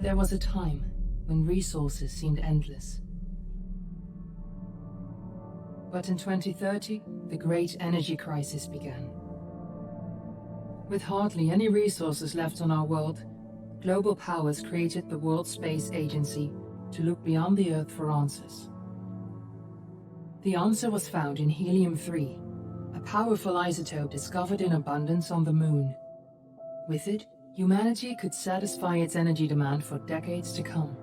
There was a time when resources seemed endless. But in 2030, the great energy crisis began. With hardly any resources left on our world, global powers created the World Space Agency to look beyond the Earth for answers. The answer was found in helium-3, a powerful isotope discovered in abundance on the Moon. With it, humanity could satisfy its energy demand for decades to come.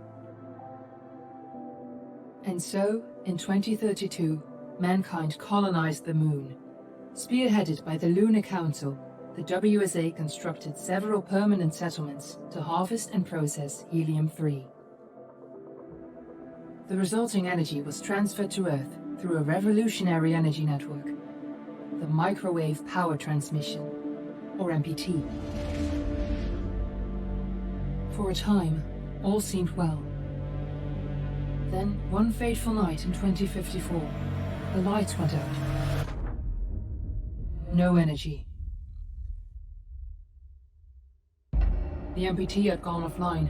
And so, in 2032, mankind colonized the Moon. Spearheaded by the Lunar Council, the WSA constructed several permanent settlements to harvest and process helium-3. The resulting energy was transferred to Earth through a revolutionary energy network, the Microwave Power Transmission, or MPT. For a time, all seemed well. Then, one fateful night in 2054, the lights went out. No energy. The MPT had gone offline,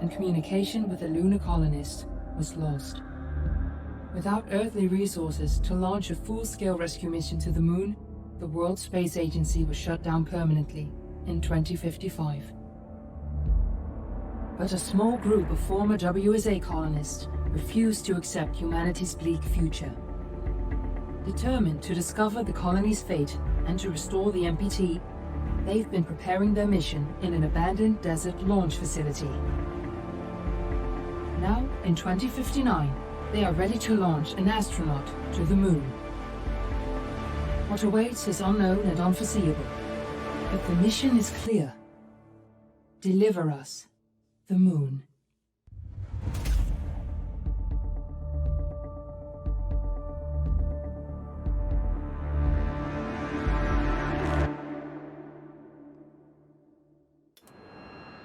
and communication with the lunar colonists was lost. Without earthly resources to launch a full-scale rescue mission to the Moon, the World Space Agency was shut down permanently in 2055. But a small group of former WSA colonists refused to accept humanity's bleak future. Determined to discover the colony's fate and to restore the MPT, they've been preparing their mission in an abandoned desert launch facility. Now, in 2059, they are ready to launch an astronaut to the Moon. What awaits is unknown and unforeseeable, but the mission is clear. Deliver us the Moon.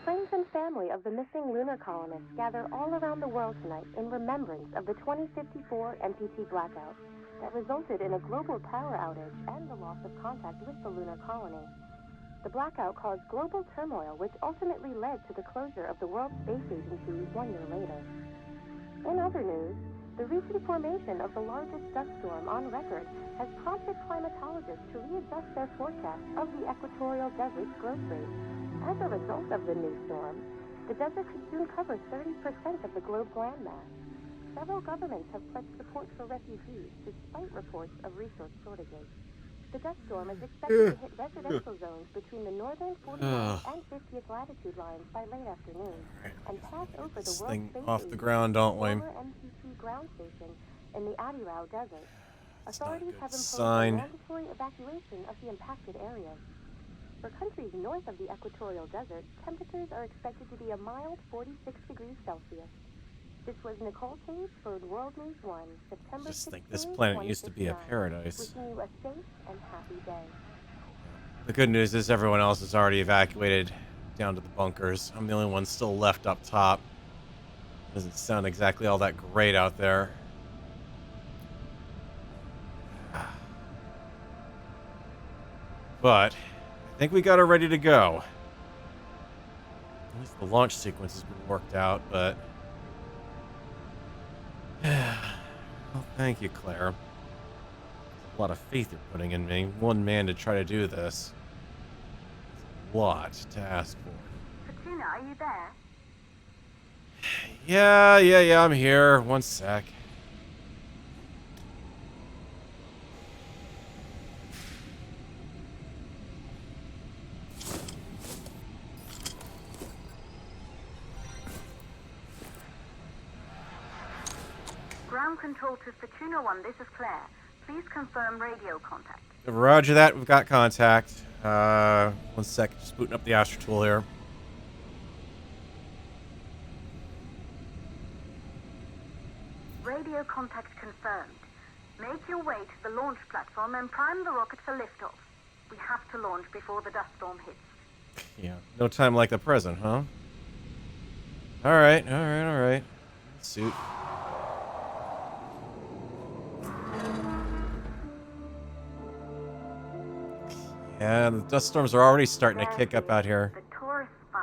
Friends and family of the missing lunar colonists gather all around the world tonight in remembrance of the 2054 MPT blackout that resulted in a global power outage and the loss of contact with the lunar colony. The blackout caused global turmoil, which ultimately led to the closure of the World Space Agency 1 year later. In other news, the recent formation of the largest dust storm on record has prompted climatologists to readjust their forecast of the equatorial desert's growth rate. As a result of the new storm, the desert could soon cover 30% of the globe's landmass. Several governments have pledged support for refugees despite reports of resource shortages. The dust storm is expected to hit residential zones between the northern 49th and 50th latitude lines by late afternoon and pass over the World Space off the ground, don't we? MPT ground station in the Adirau Desert. Authorities have imposed sign. a mandatory evacuation of the impacted areas. For countries north of the equatorial desert, temperatures are expected to be a mild 46 degrees Celsius. This was Nicole Cage for World News 1, September 16, Just think this planet used to be a paradise. Wishing you a safe and happy day. The good news is everyone else is already evacuated down to the bunkers. I'm the only one still left up top. Doesn't sound exactly all that great out there. But I think we got her ready to go. At least the launch sequence has been worked out, but... well, thank you, Claire. A lot of faith you're putting in me. One man to try to do this. It's a lot to ask for. Fortuna, are you there? Yeah, I'm here. One sec. Ground control to Fortuna 1, this is Claire. Please confirm radio contact. Roger that, we've got contact. One sec, just booting up the Astro Tool here. Radio contact confirmed. Make your way to the launch platform and prime the rocket for liftoff. We have to launch before the dust storm hits. Yeah, no time like the present, huh? Alright. Suit. Yeah, the dust storms are already starting to kick up out here. The Taurus 5.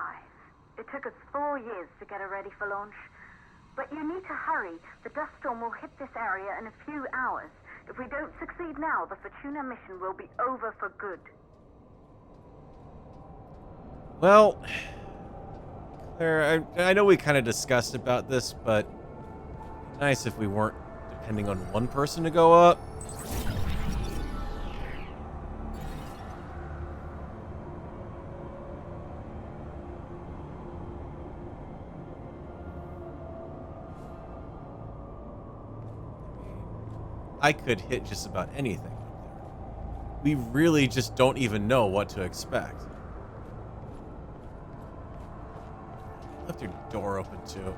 It took us 4 years to get her ready for launch. But you need to hurry. The dust storm will hit this area in a few hours. If we don't succeed now, the Fortuna mission will be over for good. Well, Claire, I know we kind of discussed about this, but it'd be nice if we weren't depending on one person to go up. I could hit just about anything up there. We really just don't even know what to expect. Left your door open too.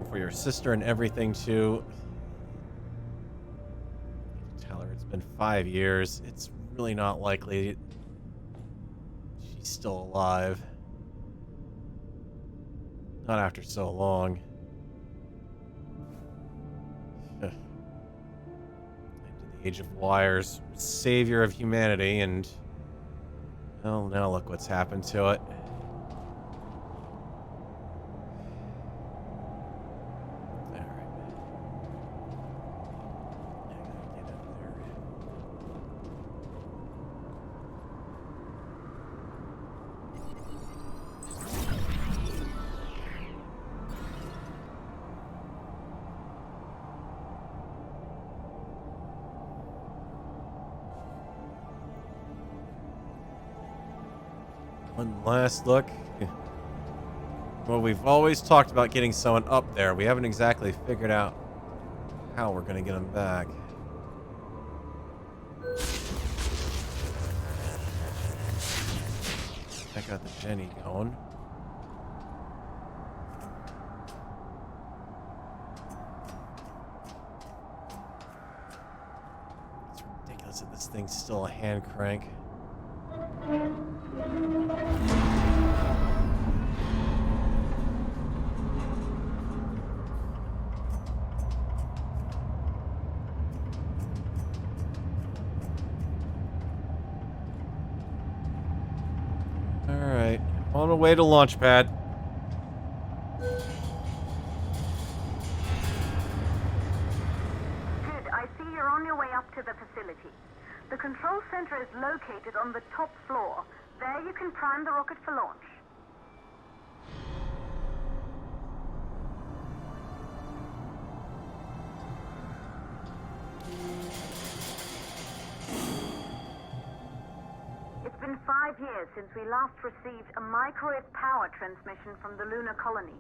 For your sister and everything too. Tell her it's been 5 years. It's really not likely she's still alive. Not after so long. Into the age of wires, savior of humanity, and well, now look what's happened to it. One last look. Well, we've always talked about getting someone up there. We haven't exactly figured out how we're going to get them back. Check out the Jenny going. It's ridiculous that this thing's still a hand crank. Alright, on the way to launch pad. Good, I see you're on your way up to the facility. The control center is located on the top floor. There you can prime the rocket for launch. It's been 5 years since we last received a microwave power transmission from the lunar colony.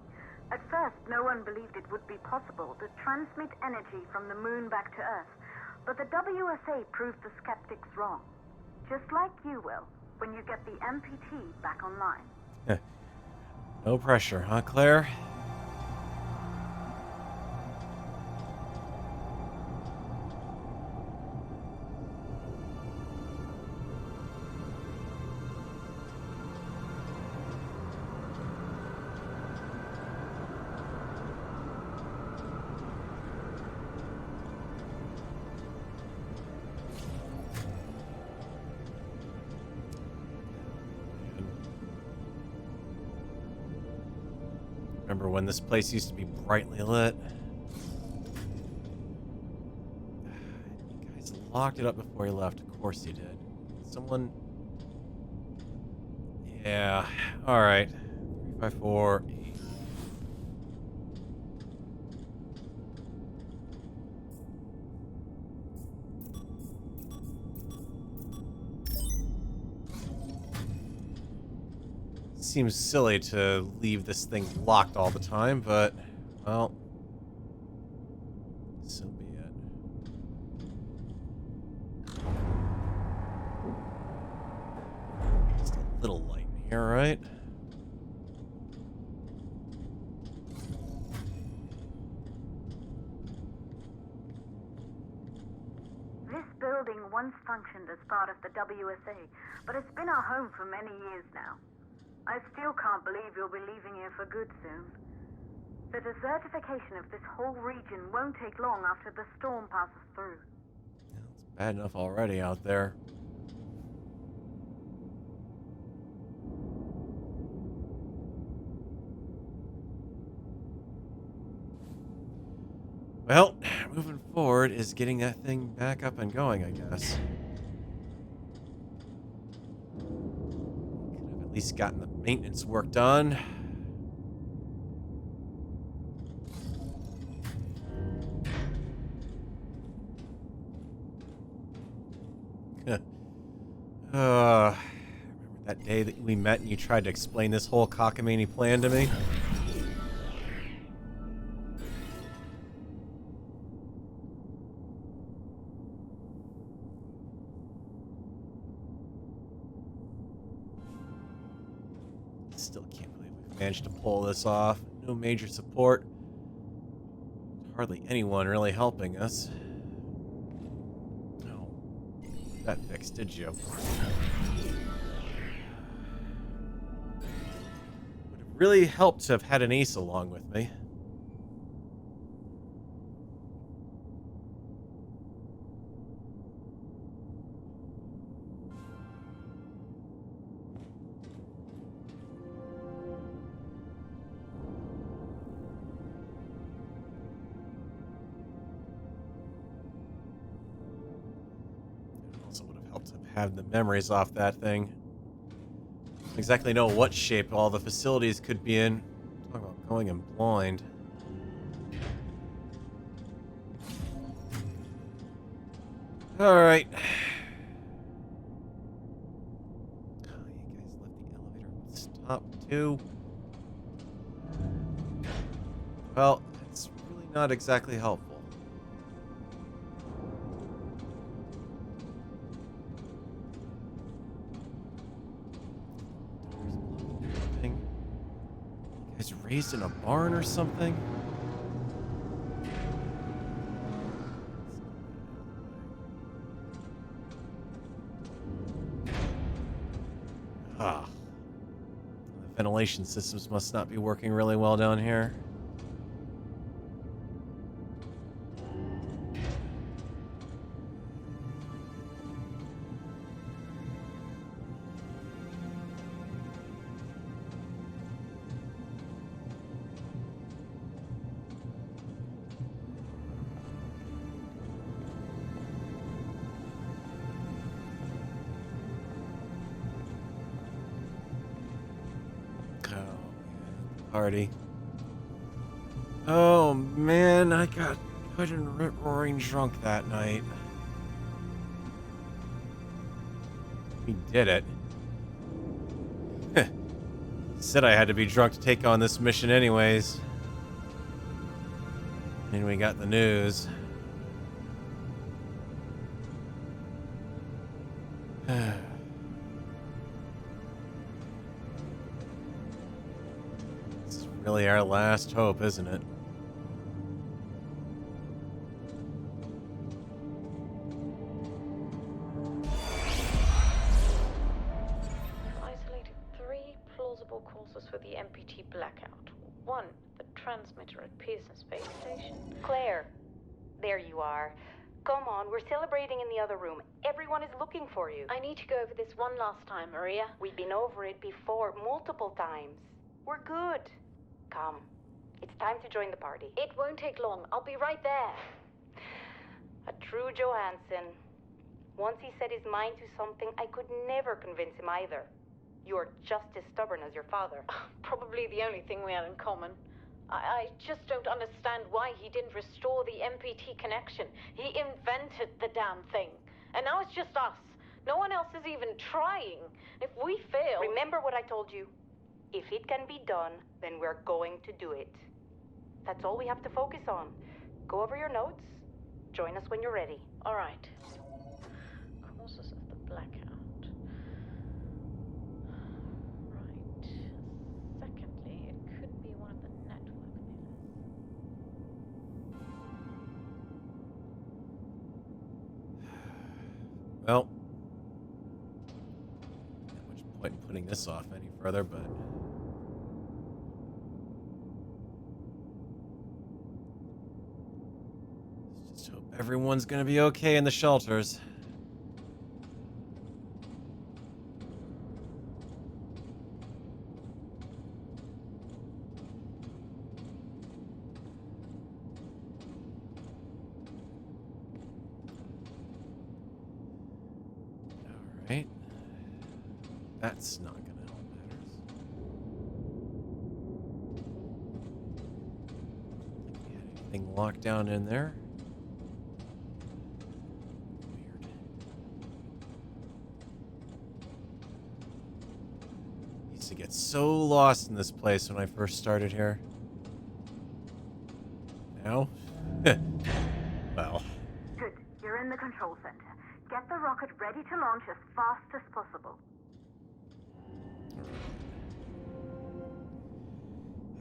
At first, no one believed it would be possible to transmit energy from the moon back to Earth. But the WSA proved the skeptics wrong. Just like you will, when you get the MPT back online. No pressure, huh, Claire? Remember when this place used to be brightly lit? You guys locked it up before you left. Of course you did. Someone... Yeah. Alright. 354. Seems silly to leave this thing locked all the time, but, well, so be it. Just a little light in here, right? This building once functioned as part of the WSA, but it's been our home for many years now. I still can't believe you'll be leaving here for good soon. The desertification of this whole region won't take long after the storm passes through. Yeah, it's bad enough already out there. Well, moving forward is getting that thing back up and going, I guess. Could have at least gotten the maintenance work done. Remember that day that we met and you tried to explain this whole cockamamie plan to me? Still can't believe we managed to pull this off. No major support. Hardly anyone really helping us. No. That fixed, did you? Would have really helped to have had an ace along with me. Also would have helped to have the memories off that thing. Don't exactly know what shape all the facilities could be in. Talk about going in blind. Alright. Oh, you guys left the elevator stop too. Well, it's really not exactly helpful. Is raised in a barn or something? Ah. The ventilation systems must not be working really well down here. Party. Oh man, I got good and rip-roaring drunk that night. We did it. Said I had to be drunk to take on this mission anyways. And we got the news. Really our last hope, isn't it? Isolated 3 plausible causes for the MPT blackout. 1, the transmitter at Pearson Space Station. Claire, there you are. Come on, we're celebrating in the other room. Everyone is looking for you. I need to go over this one last time, Maria. We've been over it before, multiple times. We're good. Come. It's time to join the party. It won't take long. I'll be right there. A true Johansson. Once he set his mind to something, I could never convince him either. You're just as stubborn as your father. Probably the only thing we had in common. I just don't understand why he didn't restore the MPT connection. He invented the damn thing. And now it's just us. No one else is even trying. If we fail... Remember what I told you. If it can be done, then we're going to do it. That's all we have to focus on. Go over your notes. Join us when you're ready. All right. Causes of the blackout. Right. Secondly, it could be one of the network Well, not much point in putting this off any further, but everyone's gonna be okay in the shelters. Alright. That's not gonna help matters. We had anything locked down in there? Weird. Used to get so lost in this place when I first started here. Now? Well. Good. You're in the control center. Get the rocket ready to launch as fast as possible.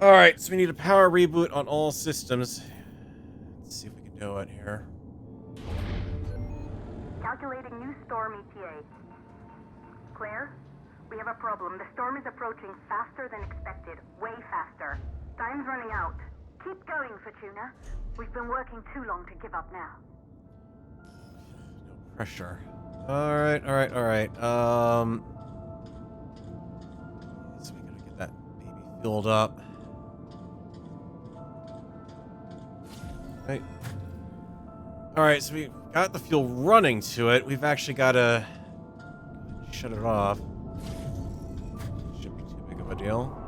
Alright, so we need a power reboot on all systems. Let's see if we can do it here. Calculating new storm ETA. Claire, we have a problem. The storm is approaching faster than expected. Way faster. Time's running out. Keep going, Fortuna. We've been working too long to give up now. No pressure. Alright. So we gotta get that baby filled up. Right. Alright, so we got the fuel running to it. We've actually gotta shut it off. Shouldn't be too big of a deal.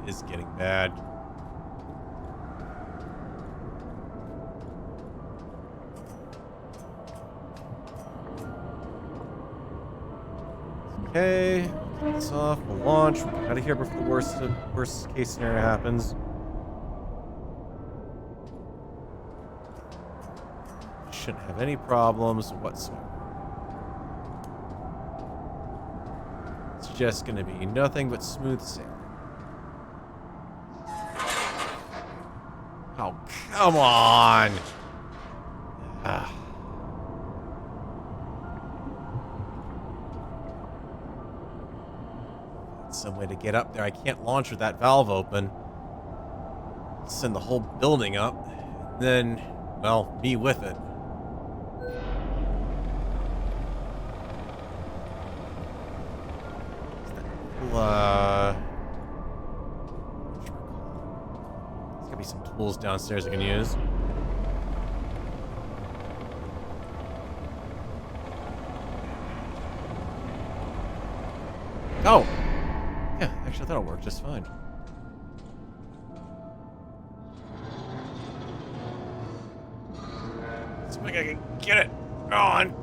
It is getting bad. Okay, get this off. We'll launch. We'll get out of here before the worst case scenario happens. Shouldn't have any problems whatsoever. It's just going to be nothing but smooth sailing. Oh, come on! Ah. Some way to get up there. I can't launch with that valve open. Send the whole building up. Then, well, me with it. There's gotta be some tools downstairs I can use. Oh! Yeah, actually that'll work just fine. See if I can get it on.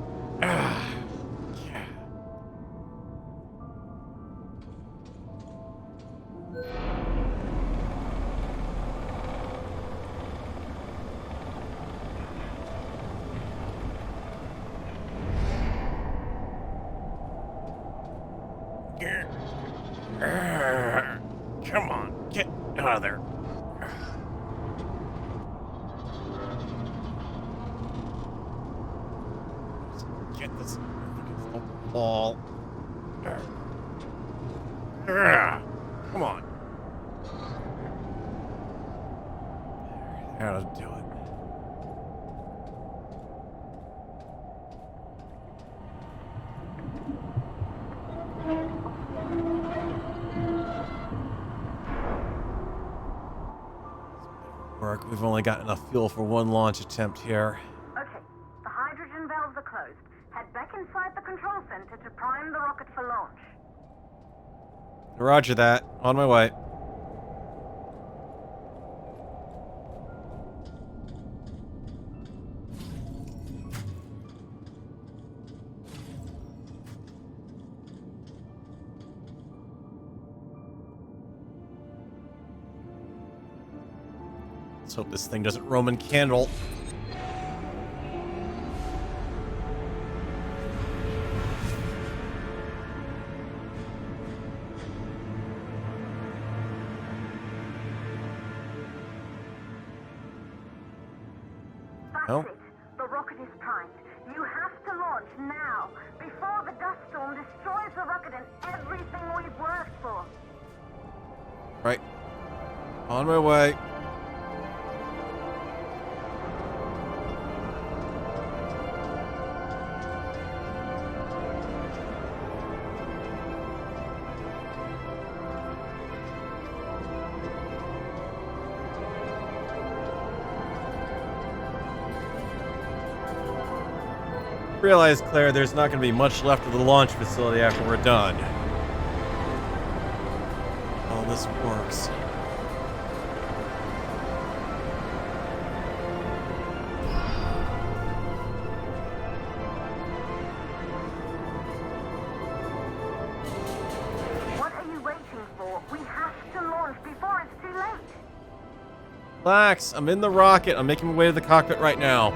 Yeah. Come on, get out of there. Get this ball. Come on. That'll do it. We've only got enough fuel for one launch attempt here. Okay, the hydrogen valves are closed. Head back inside the control center to prime the rocket for launch. Roger that. On my way. Let's hope this thing doesn't Roman candle. That's Oh. it. The rocket is primed. You have to launch now, before the dust storm destroys the rocket and everything we've worked for. Right. On my way. Realize, Claire, there's not going to be much left of the launch facility after we're done. All this works. What are you waiting for? We have to launch before it's too late. Relax, I'm in the rocket. I'm making my way to the cockpit right now.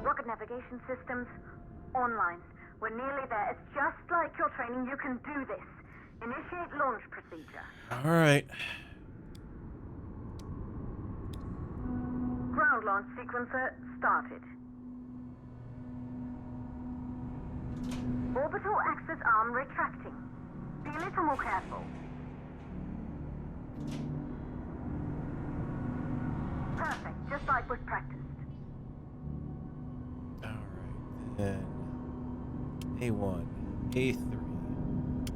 Rocket navigation systems online. We're nearly there. It's just like your training. You can do this. Initiate launch procedure. All right. Ground launch sequencer started. Orbital access arm retracting. Be a little more careful. Perfect, just like we've practiced. All right, then. A1, A3,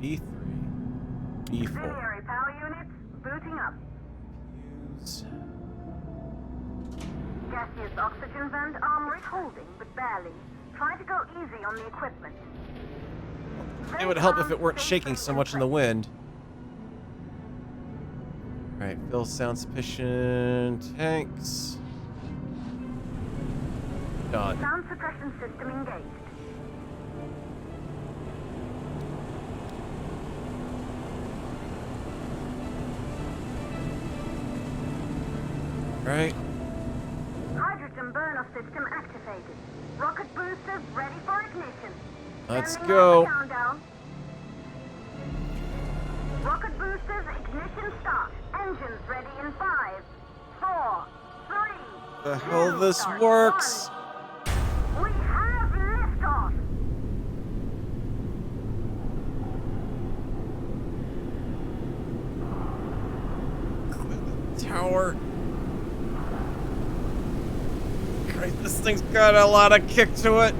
B3, B4. Auxiliary power units booting up. Use. Gaseous oxygen vent arm holding, but barely. Try to go easy on the equipment. It would help if it weren't shaking so much in the wind. Alright, fill sound sufficient. Tanks. Done. Sound suppression system engaged. Right. Hydrogen burner system activated. Rocket boosters ready for ignition. Let's Sending go. out the countdown. Rocket boosters ignition start. Engines ready in 5, 4, 3. The hell 2, this start, works. 1. We have liftoff. Tower. Christ, this thing's got a lot of kick to it.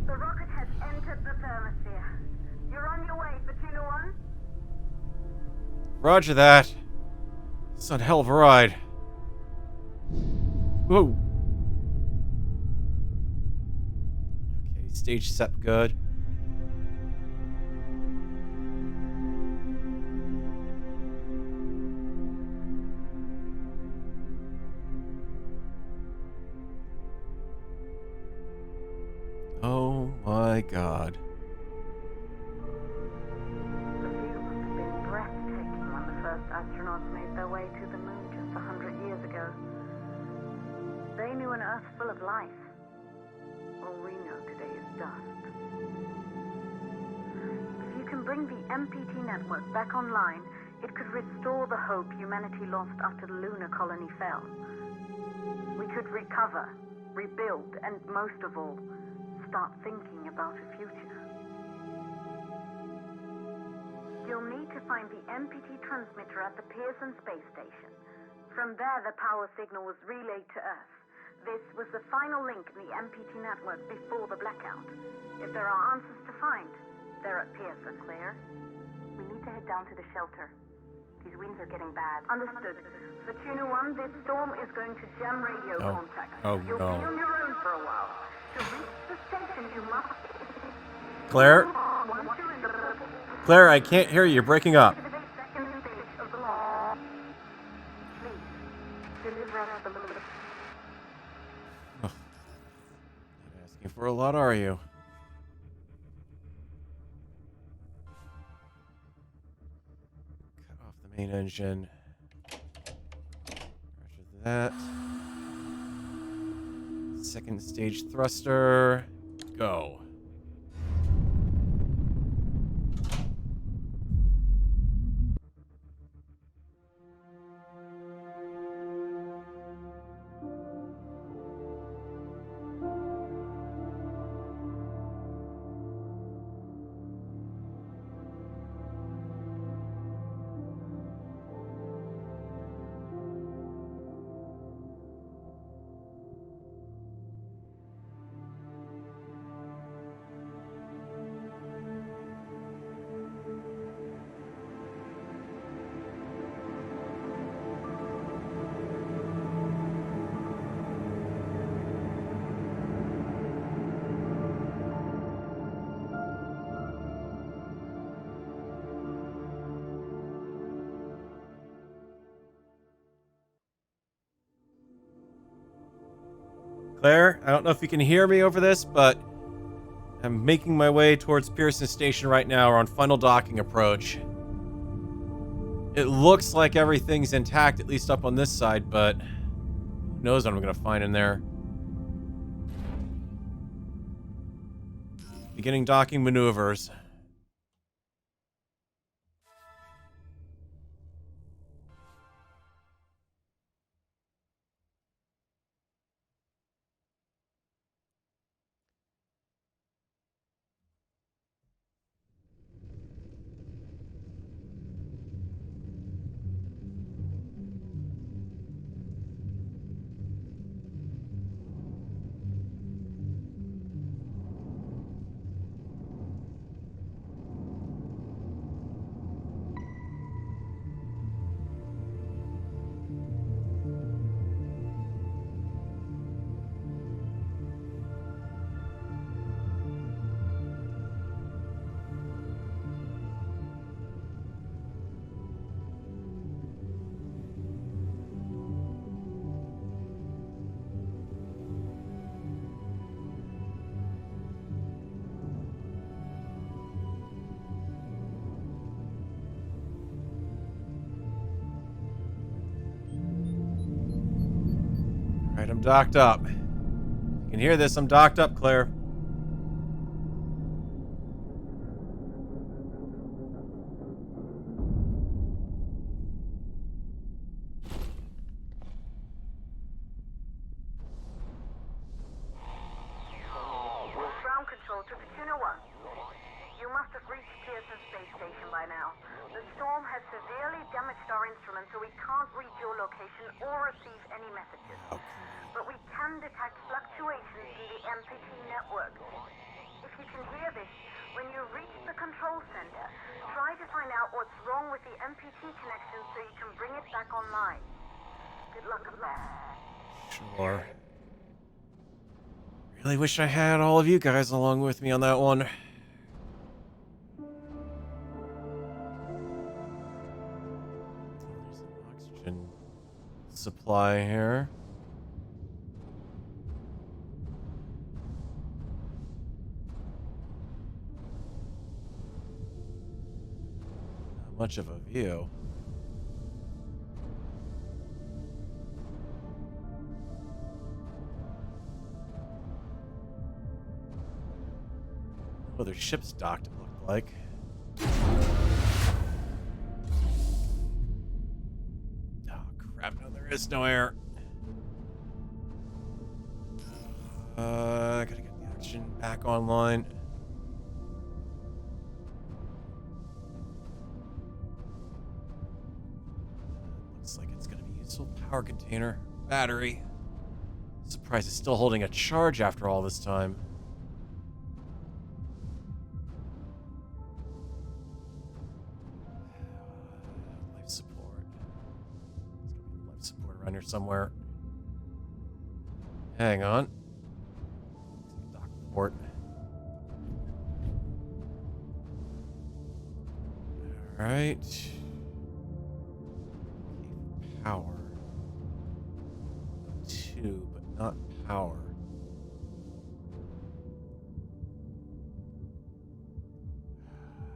The rocket has entered the thermosphere. You're on your way, Fortuna 1. Roger that. It's a hell of a ride. Whoa. Okay, stage set good. Oh my god. The view must have been breathtaking when the first astronauts made their way to the moon just 100 years ago. They knew an Earth full of life. All we know today is dust. If you can bring the MPT network back online, it could restore the hope humanity lost after the lunar colony fell. We could recover, rebuild, and most of all, start thinking about a future. You'll need to find the MPT transmitter at the Pearson space station. From there, the power signal was relayed to Earth. This was the final link in the MPT network before the blackout. If there are answers to find, they're at Pearson. Claire, we need to head down to the shelter. These winds are getting bad. Understood. Fortuna 1, this storm is going to jam radio contacts. Oh, You'll no. be on your own for a while. To reach the station, you must... Claire? Claire, I can't hear you. You're breaking up. Second stage of the launch. Please, deliver us the moon. Not asking for a lot, are you? Cut off the Main engine. Roger that. Second stage thruster. Go. Claire, I don't know if you can hear me over this, but I'm making my way towards Pearson Station right now. We're on final docking approach. It looks like everything's intact, at least up on this side, but who knows what I'm going to find in there. Beginning docking maneuvers. Alright, I'm docked up. You can hear this, I'm docked up, Claire. Ground control to Fortuna 1. You must have reached Pearson Space Station by now. The storm has severely damaged our instruments, so we can't read your location or receive any messages. But we can detect fluctuations in the MPT network. If you can hear this, when you reach the control center, try to find out what's wrong with the MPT connection so you can bring it back online. Good luck with that. Sure. Really wish I had all of you guys along with me on that one. There's an oxygen supply here. Not much of a view. Oh, there's ships docked, it looked like. Oh, crap. No, there is no air. Gotta get the oxygen back online. Looks like it's gonna be useful power container. Battery. Surprised it's still holding a charge after all this time. Life support. There's gotta be life support around here somewhere. Hang on. Dock port. Alright. Power. Two, but not power.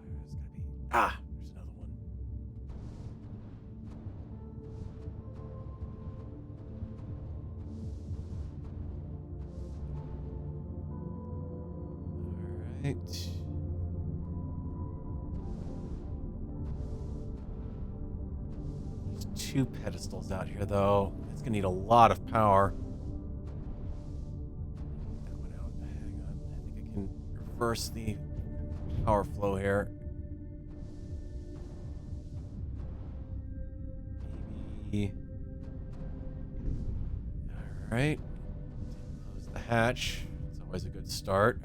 There's gotta be. Ah! There's another one. Right. There's 2 pedestals out here, though. It's gonna need a lot of power. That one out. Hang on. I think I can reverse the power flow here. Maybe. All right. Close the hatch. It's always a good start.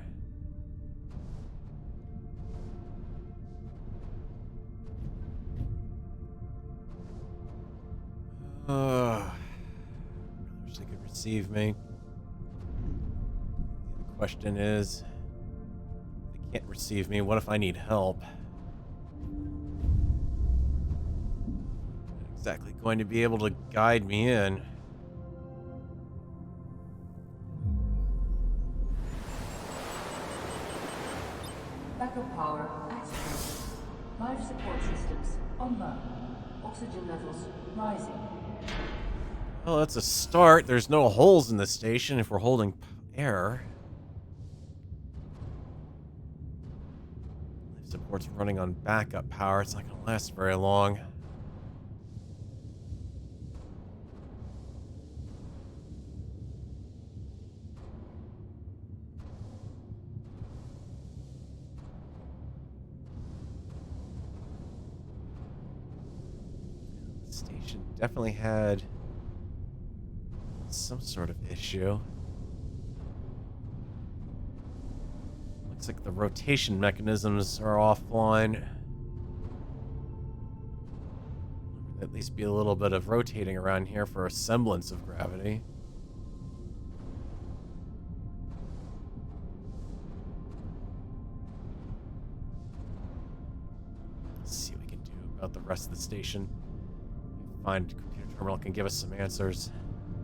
I wish they could receive me. The question is, if they can't receive me, what if I need help? Not exactly going to be able to guide me in. Backup power activated. Life support systems online. Oxygen levels rising. Well, that's a start. There's no holes in the station if we're holding air. Life support's running on backup power. It's not going to last very long. The station definitely had some sort of issue. Looks like the rotation mechanisms are offline. At least be a little bit of rotating around here for a semblance of gravity. Let's see what we can do about the rest of the station. Find a computer terminal can give us some answers.